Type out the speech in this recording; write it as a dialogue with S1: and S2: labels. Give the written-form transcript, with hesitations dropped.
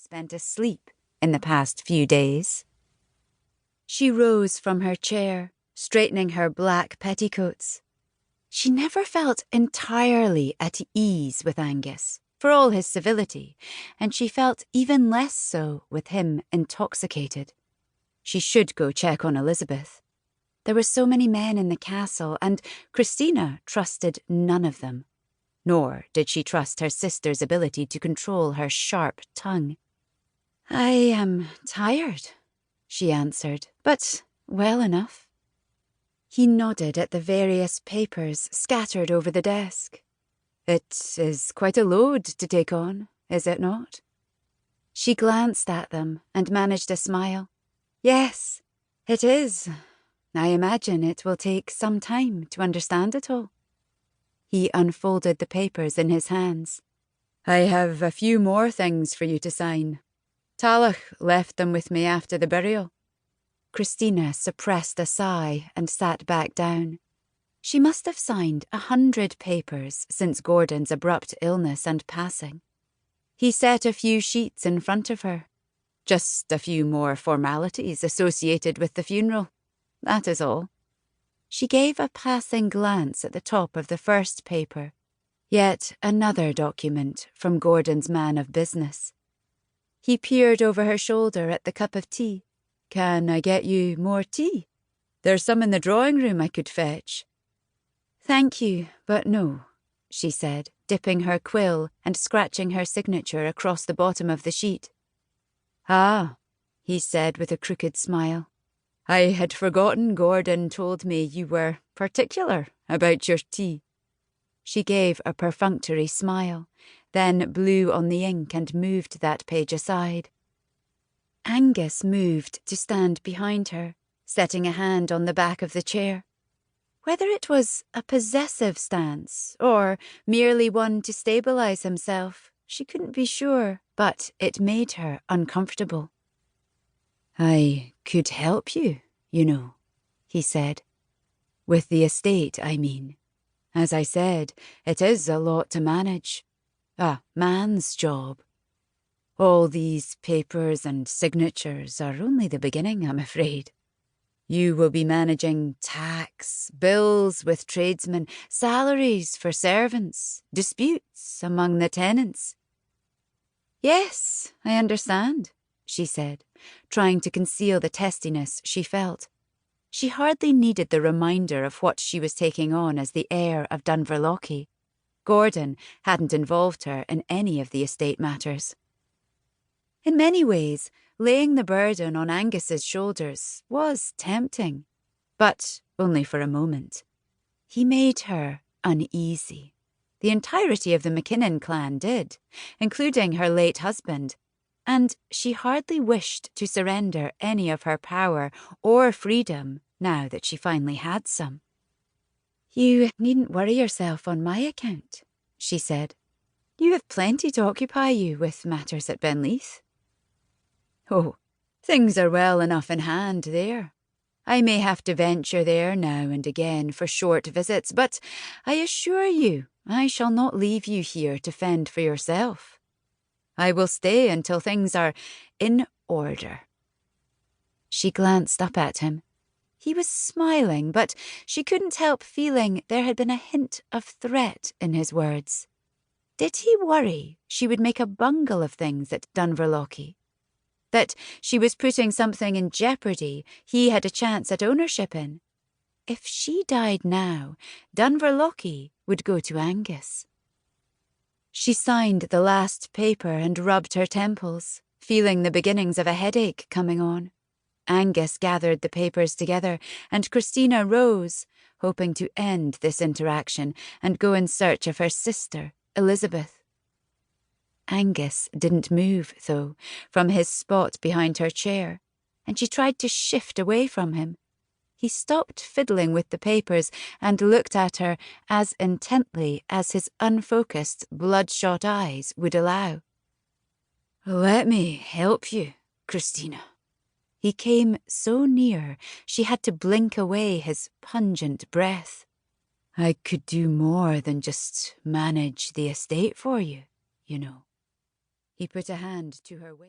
S1: spent asleep in the past few days. She rose from her chair, straightening her black petticoats. She never felt entirely at ease with Angus, for all his civility, and she felt even less so with him intoxicated. She should go check on Elizabeth. There were so many men in the castle, and Christina trusted none of them. Nor did she trust her sister's ability to control her sharp tongue. "I am tired," she answered, "but well enough." He nodded at the various papers scattered over the desk. "It is quite a load to take on, is it not?" She glanced at them and managed a smile. "Yes, it is. I imagine it will take some time to understand it all." He unfolded the papers in his hands. "I have a few more things for you to sign. Tallaght left them with me after the burial." Christina suppressed a sigh and sat back down. She must have signed 100 papers since Gordon's abrupt illness and passing. He set a few sheets in front of her. Just a few more formalities associated with the funeral. That is all. She gave a passing glance at the top of the first paper. Yet another document from Gordon's man of business. He peered over her shoulder at the cup of tea. "Can I get you more tea? There's some in the drawing room I could fetch." "Thank you, but no," she said, dipping her quill and scratching her signature across the bottom of the sheet. "Ah," he said with a crooked smile. "I had forgotten Gordon told me you were particular about your tea." She gave a perfunctory smile, then blew on the ink and moved that page aside. Angus moved to stand behind her, setting a hand on the back of the chair. Whether it was a possessive stance or merely one to stabilize himself, she couldn't be sure, but it made her uncomfortable. "I could help you, you know," he said. "With the estate, I mean. As I said, it is a lot to manage. A man's job. All these papers and signatures are only the beginning, I'm afraid. You will be managing tax, bills with tradesmen, salaries for servants, disputes among the tenants." "Yes, I understand," she said, trying to conceal the testiness she felt. She hardly needed the reminder of what she was taking on as the heir of Dunverlochy. Gordon hadn't involved her in any of the estate matters. In many ways, laying the burden on Angus's shoulders was tempting, but only for a moment. He made her uneasy. The entirety of the MacKinnon clan did, including her late husband, and she hardly wished to surrender any of her power or freedom now that she finally had some. "You needn't worry yourself on my account," she said. "You have plenty to occupy you with matters at Benleith." "Oh, things are well enough in hand there. I may have to venture there now and again for short visits, but I assure you I shall not leave you here to fend for yourself. I will stay until things are in order." She glanced up at him. He was smiling, but she couldn't help feeling there had been a hint of threat in his words. Did he worry she would make a bungle of things at Dunverlochy? That she was putting something in jeopardy he had a chance at ownership in? If she died now, Dunverlochy would go to Angus. She signed the last paper and rubbed her temples, feeling the beginnings of a headache coming on. Angus gathered the papers together, and Christina rose, hoping to end this interaction and go in search of her sister, Elizabeth. Angus didn't move, though, from his spot behind her chair, and she tried to shift away from him. He stopped fiddling with the papers and looked at her as intently as his unfocused, bloodshot eyes would allow. "Let me help you, Christina." He came so near she had to blink away his pungent breath. "I could do more than just manage the estate for you, you know." He put a hand to her waist.